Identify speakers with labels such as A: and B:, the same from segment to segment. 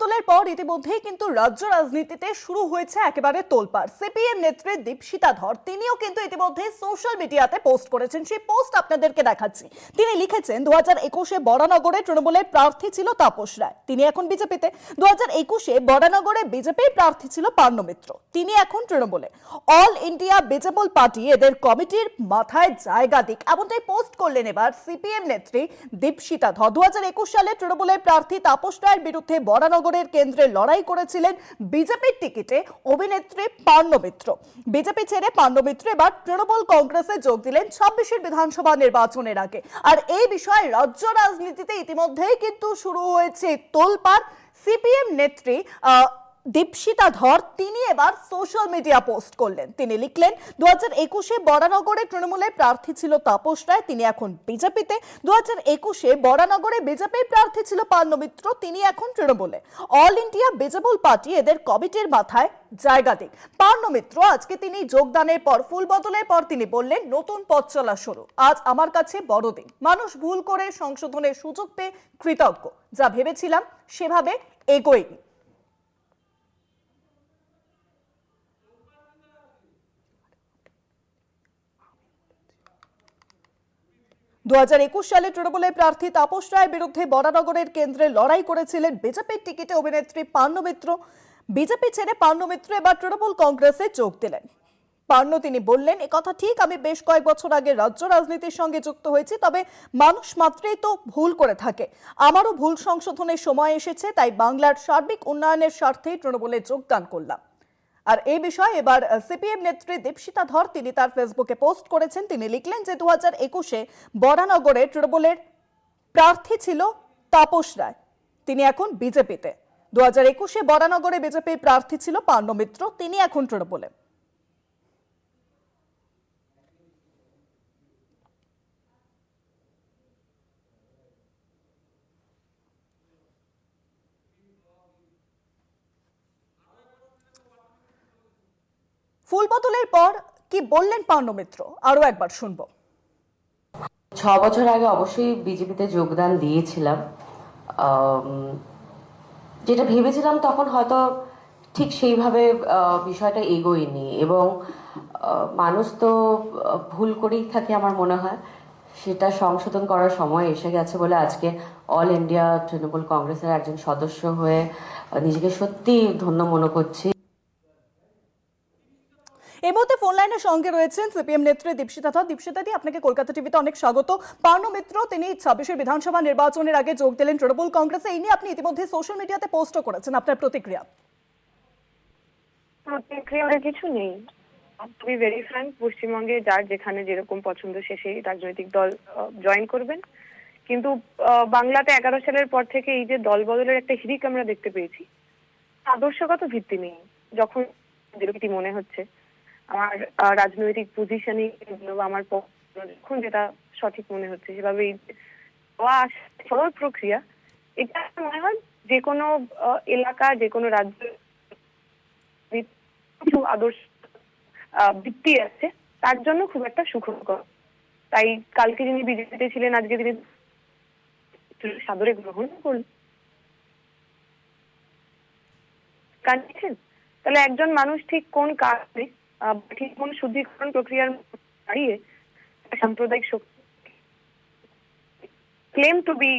A: বদলের পর ইতিমধ্যেই কিন্তু রাজ্য রাজনীতিতে শুরু হয়েছে একেবারে তোলপাড়। সিপিএম নেত্রী দীপশিতা ধর তিনিও কিন্তু ইতিমধ্যে সোশ্যাল মিডিয়াতে পোস্ট করেছেন। সেই পোস্ট আপনাদেরকে দেখাচ্ছি। তিনি লিখেছেন 2021-এ বরানগরে তৃণমূলের প্রার্থী ছিল তাপস রায়, তিনি এখন বিজেপিতে। 2021-এ বরানগরে বিজেপির প্রার্থী ছিল পার্নো মিত্র, তিনি এখন তৃণমূলে। অল ইন্ডিয়া ভিজিবল পার্টি এদের কমিটির মাথায় জায়গা দিক, এমনটাই পোস্ট করলেন এবার সিপিএম নেত্রী দীপশিতা ধর। 2021 সালে তৃণমূলের প্রার্থী তাপস রায়ের বিরুদ্ধে বরানগরের কেন্দ্রে লড়াই করেছিলেন বিজেপির টিকিটে অভিনেত্রী পার্নো মিত্র। বিজেপি ছেড়ে পার্নো মিত্র এবার তৃণমূল কংগ্রেসে যোগ দিলেন 26-এর বিধানসভা নির্বাচনের আগে। আর এই বিষয়ে রাজ্য রাজনীতিতে ইতিমধ্যেই কিন্তু শুরু হয়েছে তোলপাড়। সিপিএম নেত্রী দীপশিতা ধর তিনি এবার সোশ্যাল মিডিয়া পোস্ট করলেন। তিনি লিখলেন 2021-এ বরানগরে তৃণমূলের প্রার্থী ছিল তাপস রায়, তিনি এখন বিজেপিতে। 2021-এ বরানগরে বিজেপির প্রার্থী ছিল পার্নো মিত্র, তিনি এখন তৃণমূলে। অল ইন্ডিয়া ভিজিবল পার্টি এদের কমিটির মাথায় জায়গা দিক। পার্নো মিত্র আজকে তিনি যোগদানের পর, ফুল বদলের পর তিনি বললেন নতুন পথ চলা শুরু। আজ আমার কাছে বড়দিন, মানুষ ভুল করে সংশোধনের সুযোগ পেয়ে কৃতজ্ঞ, যা ভেবেছিলাম সেভাবে এগোয়নি। 2021 সালে তৃণমূলের প্রার্থী তাপস রায়ের বিরুদ্ধে বরানগরের কেন্দ্রে লড়াই করেছিলেন বিজেপির টিকিটে অভিনেত্রী পার্নো মিত্র। বিজেপি ছেড়ে পার্নো মিত্র এবার তৃণমূল কংগ্রেসে যোগ দিলেন। পার্নো তিনি বললেন, একথা ঠিক, আমি বেশ কয়েক বছর আগে রাজ্য রাজনীতির সঙ্গে যুক্ত হয়েছি, তবে মানুষ মাত্রই তো ভুল করে থাকে, আমারও ভুল সংশোধনের সময় এসেছে, তাই বাংলার সার্বিক উন্নয়নের স্বার্থেই তৃণমূলে যোগদান করলাম। আর এই বিষয়ে এবার সিপিএম নেত্রী দীপশিতা ধর তিনি তার ফেসবুকে পোস্ট করেছেন। তিনি লিখলেন যে 2021-এ বরানগরে তৃণমূলের প্রার্থী ছিল তাপস রায়, তিনি এখন বিজেপিতে। 2021-এ বরানগরে বিজেপির প্রার্থী ছিল পার্নো মিত্র, তিনি এখন তৃণমূলে। ফুল বদলের পর কি বললেন পার্নো মিত্র, আরো একবার শুনবো।
B: 6 বছর আগে অবশ্যই বিজেপিতে যোগদান দিয়েছিলাম। যেটা ভেবেছিলাম তখন হয়তো ঠিক সেইভাবে বিষয়টা এগোয়নি, এবং মানুষ তো ভুল করেই থাকে আমার মনে হয়, সেটা সংশোধন করার সময় এসে গেছে বলে আজকে অল ইন্ডিয়া তৃণমূল কংগ্রেসের একজন সদস্য হয়ে নিজেকে সত্যি ধন্য মনে করছি।
A: এই মুহূর্তে ফোন লাইনের সঙ্গে রয়েছেন সিপিএম নেত্রী দীপশিতা ধর। দীপশিতা দি, আপনাকে কলকাতা টিভিতে অনেক স্বাগত। পার্নো মিত্র তিনি 26-এর বিধানসভা নির্বাচনের আগে যোগ দিলেন তৃণমূল কংগ্রেসে, এই নিয়ে আপনি ইতিমধ্যে সোশ্যাল মিডিয়াতে পোস্টও করেছেন, আপনার প্রতিক্রিয়া?
C: প্রতিক্রিয়া কিছু নেই, টু বি ভেরি ফ্র্যাঙ্ক, পশ্চিমবঙ্গে যার যেখানে যেরকম পছন্দ সে সেই রাজনৈতিক দল জয়েন করবেন। কিন্তু বাংলাতে 11 সালের পর থেকে এই যে দল বদলের একটা হিড়িক আমরা দেখতে পেয়েছি, আদর্শগত ভিত্তি নেই। যখন যেরকম মনে হচ্ছে আমার রাজনৈতিক পজিশনই বা আমার যখন যেটা সঠিক মনে হচ্ছে সেভাবেই সরল প্রক্রিয়া, এটা মনে হয় যে কোনো এলাকা, যে কোনো রাজ্য কিছু আদর্শ ভিত্তি আছে, তার জন্য খুব একটা সুখকর। তাই কালকে যিনি বিজেপিতে ছিলেন আজকে তিনি সাদরে গ্রহণ করলেন, তাহলে একজন মানুষ ঠিক কোন কারণে ঠিক কোন শুদ্ধিকরণ প্রক্রিয়ার দাঁড়িয়ে সাম্প্রদায়িক শক্তি ক্লেম টু বি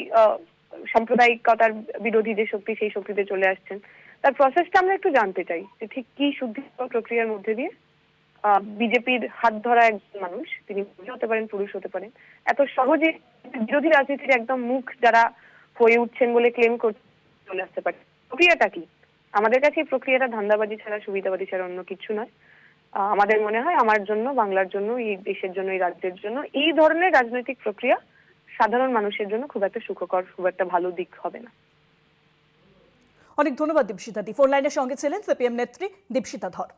C: সাম্প্রদায়িকতার বিরোধী যে শক্তি, সেই শক্তিতে চলে আসছেন, তার প্রসেসটা আমরা একটু জানতে চাই যে ঠিক কি শুদ্ধিকরণ প্রক্রিয়ার মধ্যে দিয়ে বিজেপির হাত ধরা একজন মানুষ, তিনি মহিলা হতে পারেন, পুরুষ হতে পারেন, এত সহজে বিরোধী রাজনীতির একদম মুখ যারা হয়ে উঠছেন বলে ক্লেম করতে চলে আসতে পারে। প্রক্রিয়াটা কি? আমাদের কাছে এই প্রক্রিয়াটা ধান্দাবাজি ছাড়া, সুবিধাবাদী ছাড়া অন্য কিছু নয়। আমাদের মনে হয় আমার জন্য, বাংলার জন্য, এই দেশের জন্য, এই রাজ্যের জন্য এই ধরনের রাজনৈতিক প্রক্রিয়া সাধারণ মানুষের জন্য খুব একটা সুখকর, খুব একটা ভালো দিক হবে না।
A: অনেক ধন্যবাদ দীপশিতা দি। ফোন লাইনের সঙ্গে ছিলেন সিপিএম নেত্রী দীপশিতা ধর।